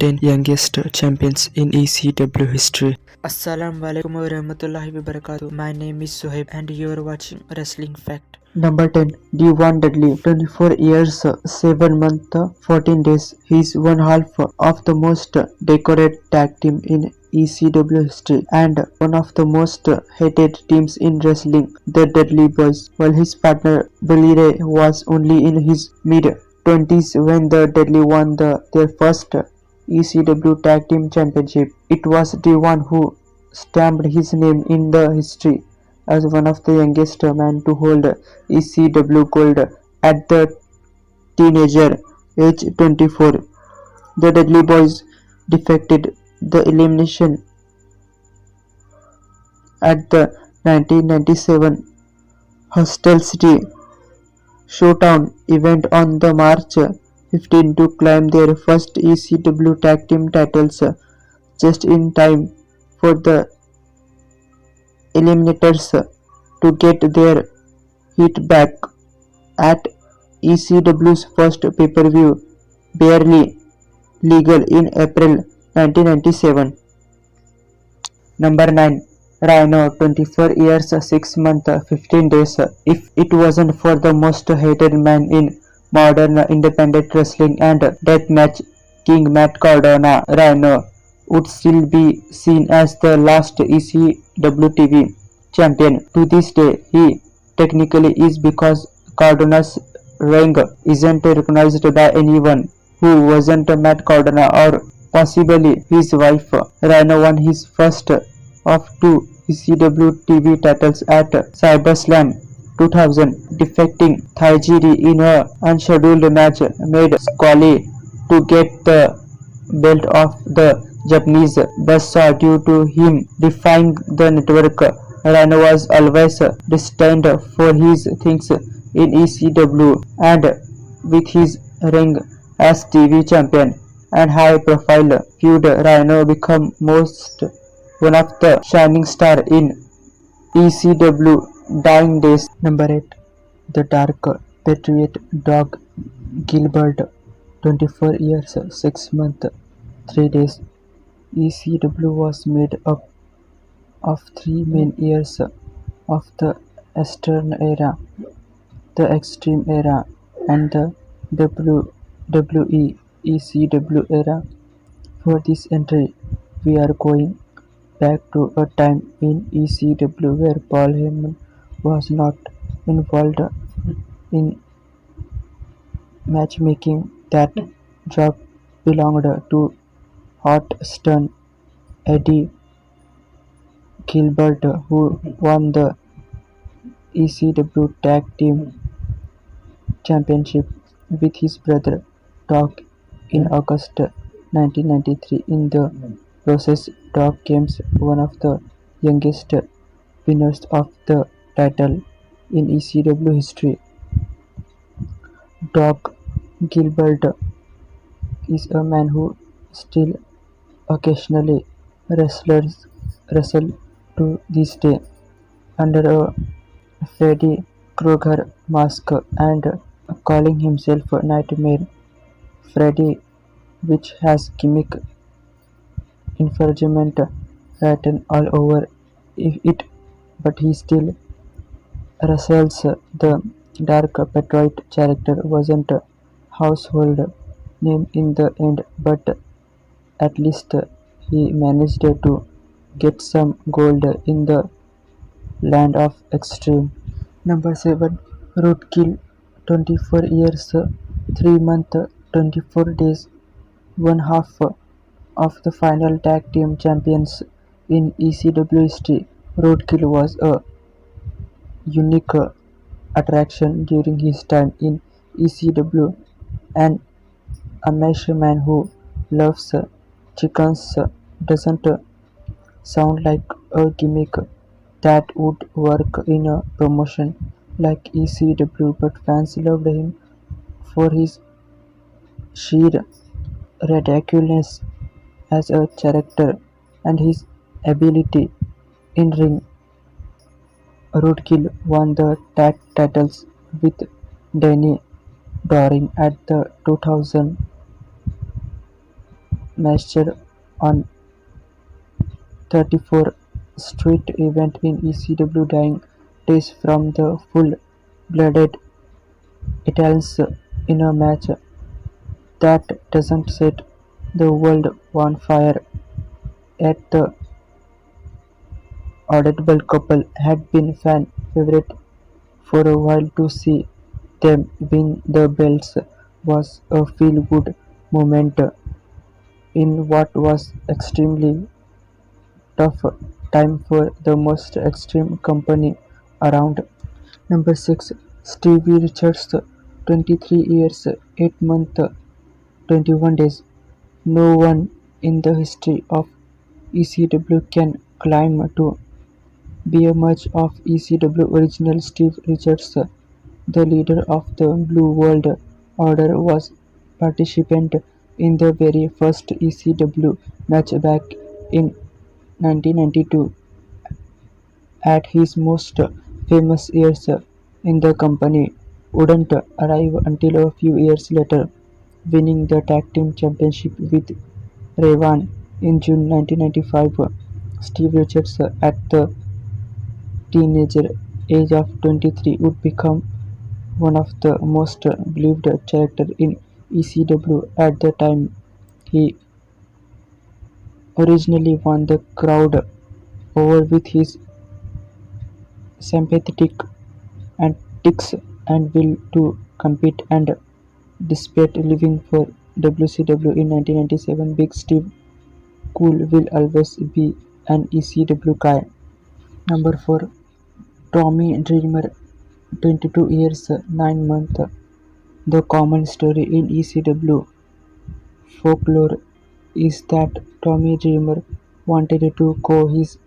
10 youngest champions in ECW history. Assalamualaikum warahmatullahi wabarakatuh. My name is Soheb and you are watching Wrestling Fact. Number 10. D1 Dudley, 24 years, 7 months, 14 days. He is one half of the most decorated tag team in ECW history and one of the most hated teams in wrestling, the Dudley Boys. While his partner Billy Ray was only in his mid-20s when the Dudley won their first ECW Tag Team Championship. It was D1 who stamped his name in the history as one of the youngest men to hold ECW gold at the teenager age 24. The Dudley Boys defected the elimination at the 1997 Hostel City Showdown event on the March 15 to claim their first ECW Tag Team titles just in time for the Eliminators to get their hit back at ECW's first pay-per-view, barely legal in April 1997. Number 9. Rhino, 24 years, 6 months, 15 days. If it wasn't for the most hated man in modern independent wrestling and deathmatch king Matt Cardona, Rhino would still be seen as the last ECW TV champion. To this day, he technically is because Cardona's reign isn't recognized by anyone who wasn't Matt Cardona or possibly his wife. Rhino won his first of two ECW TV titles at SummerSlam 2000, defeating Tajiri in a unscheduled match made Scully to get the belt off the Japanese buzzsaw due to him defying the network. Rhino was always destined for his things in ECW, and with his reign as TV champion and high-profile feud, Rhino became one of the shining stars in ECW dying days. Number 8. The Dark Patriot Dog Gilbert, 24 years, 6 months, 3 days. ECW was made up of three main eras of the Eastern Era, the Extreme Era, and the WWE ECW Era. For this entry, we are going back to a time in ECW where Paul Heyman was not involved in matchmaking. That job belonged to hot stun Eddie Gilbert, who won the ECW Tag Team Championship with his brother Doc in August 1993. In the process, Doc becomes one of the youngest winners of the title in ECW history. Doc Gilbert is a man who still occasionally wrestlers to this day under a Freddy Krueger mask and calling himself Nightmare Freddy, which has gimmick infringement written all over it, but he still wrestles. The Dark Patriot character wasn't a household name in the end, but at least he managed to get some gold in the land of extreme. Number 7. Roadkill, 24 years, 3 months, 24 days, one half of the final tag team champions in ECW history. Roadkill was a unique attraction during his time in ECW, an Amish man who loves chickens. Doesn't sound like a gimmick that would work in a promotion like ECW, but fans loved him for his sheer ridiculousness as a character and his ability in ring. Roadkill won the tag titles with Danny Doring at the 2000 matched on 34th Street event in ECW dying days from the full-blooded Italians in a match that doesn't set the world on fire. Yet the audible couple had been fan favorite for a while. To see them win the belts was a feel-good moment in what was extremely tough time for the most extreme company around. Number 6. Stevie Richardson, 23 years, 8 months, 21 days. No one in the history of ECW can claim to be a much of ECW original. Steve Richardson, the leader of the Blue World Order, was participant in the very first ECW match back in 1992. At his most famous years in the company wouldn't arrive until a few years later, winning the tag team championship with Raven in June 1995. Steve Richards, at the teenager age of 23, would become one of the most beloved characters in ECW at the time. He originally won the crowd over with his sympathetic antics and will to compete, and despite leaving for WCW in 1997, Big Steve Cool will always be an ECW guy. Number 4. Tommy Dreamer, 22 years, 9 months. The common story in ECW folklore is that Tommy Dreamer wanted to go his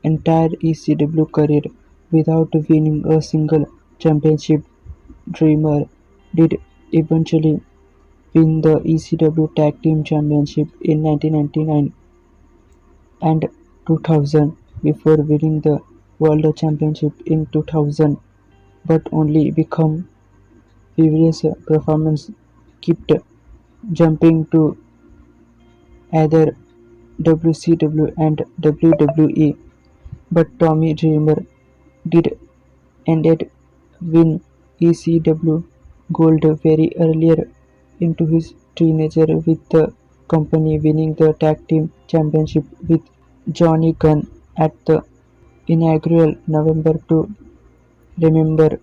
entire ECW career without winning a single championship. Dreamer did eventually win the ECW Tag Team Championship in 1999 and 2000 before winning the World Championship in 2000, but only become previous performance kept jumping to either WCW and WWE. But Tommy Dreamer did ended win ECW Gold very earlier into his teenager with the company, winning the tag team championship with Johnny Gunn at the inaugural November to Remember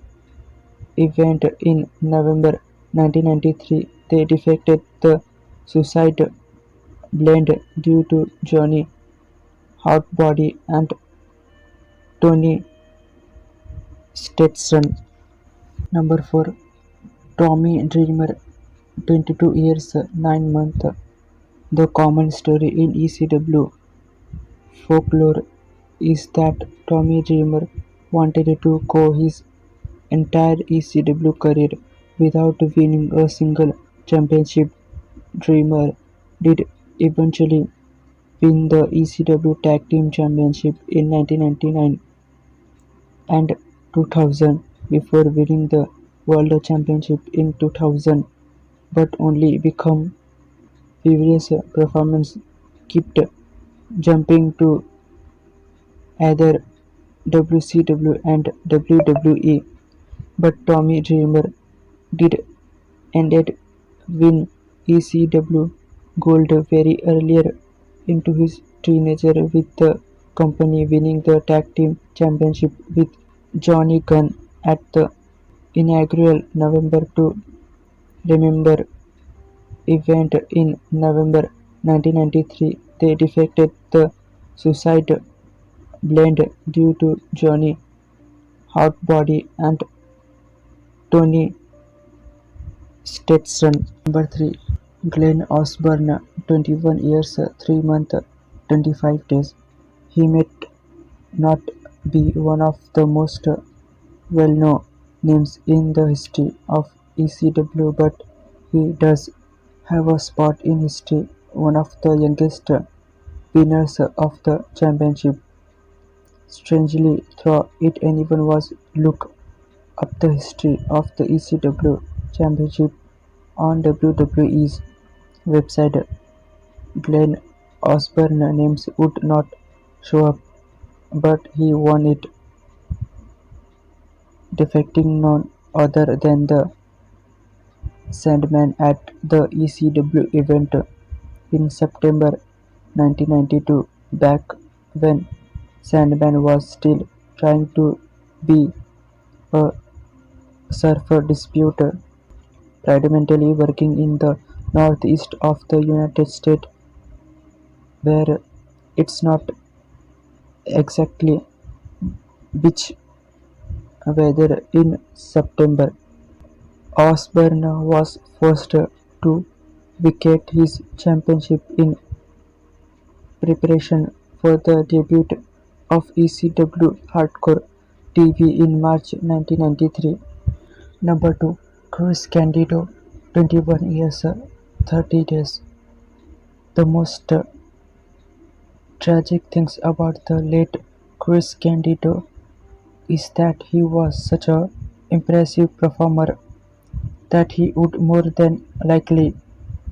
event in November 1993. They defeated the Suicide Blend due to Johnny Hotbody and Tony Stetson. Number 4. Tommy Dreamer, 22 years, 9 months. The common story in ECW folklore is that Tommy Dreamer wanted to go his entire ECW career without winning a single championship. Dreamer did eventually win the ECW Tag Team Championship in 1999 and 2000 before winning the World Championship in 2000, but only become previous performance kept jumping to either WCW and WWE. But Tommy Dreamer did ended win ECW Gold very earlier into his teenager with the company, winning the tag team championship with Johnny Gunn at the inaugural November to Remember event in November 1993. They defeated the Suicide Blend due to Johnny Hotbody and Tony Stetson. Number 3. Glenn Osborne, 21 years, 3 months, 25 days. He may not be one of the most well-known names in the history of ECW, but he does have a spot in history, one of the youngest winners of the championship. Strangely, through it anyone was look up the history of the ECW championship on WWE's website. Glenn Osborne's names would not show up, but he won it, defeating none other than the Sandman at the ECW event in September 1992, back when Sandman was still trying to be a surfer disputer, predominantly working in the northeast of the United States, where it's not exactly beach weather in September. Osborne was forced to vacate his championship in preparation for the debut of ECW Hardcore TV in March 1993. Number 2. Chris Candido, 21 years, 30 days. The most tragic things about the late Chris Candido is that he was such a impressive performer that he would more than likely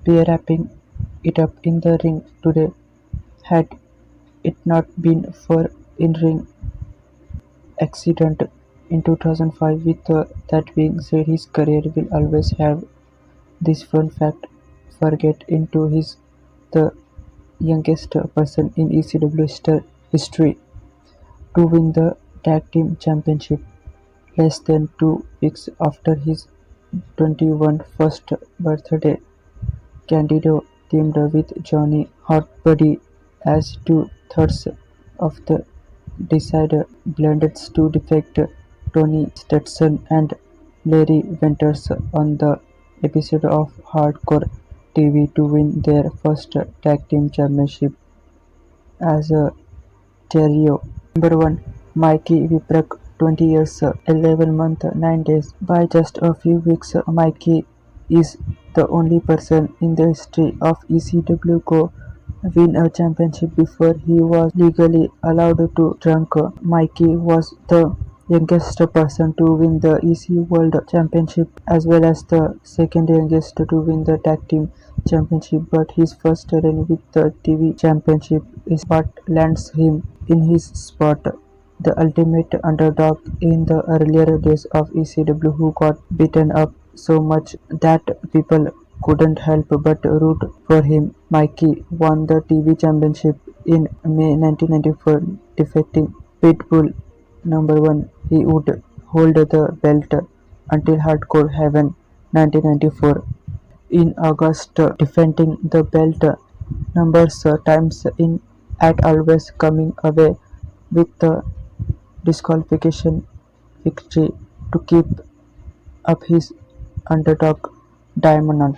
be wrapping it up in the ring today had it not been for in-ring accident in 2005. With that being said, his career will always have this fun fact. Forget into his the youngest person in ECW history to win the tag team championship less than 2 weeks after his 21st birthday. Candido teamed with Johnny Hot Buddy as two-thirds of the Decider Blendeds to defeat Tony Stetson and Larry Winters on the episode of Hardcore TV to win their first tag team championship as a trio. Number 1. Mikey Whipwreck, 20 years, 11 months, 9 days. By just a few weeks, Mikey is the only person in the history of ECW to win a championship before he was legally allowed to drink. Mikey was the youngest person to win the EC World Championship as well as the second youngest to win the Tag Team Championship, but his first run with the TV Championship is what lands him in his spot. The ultimate underdog in the earlier days of ECW who got beaten up so much that people couldn't help but root for him. Mikey won the TV Championship in May 1994, defeating Pitbull. Number 1. He would hold the belt until Hardcore Heaven 1994. In August, defending the belt numbers times in at always coming away with the disqualification victory to keep up his underdog diamond.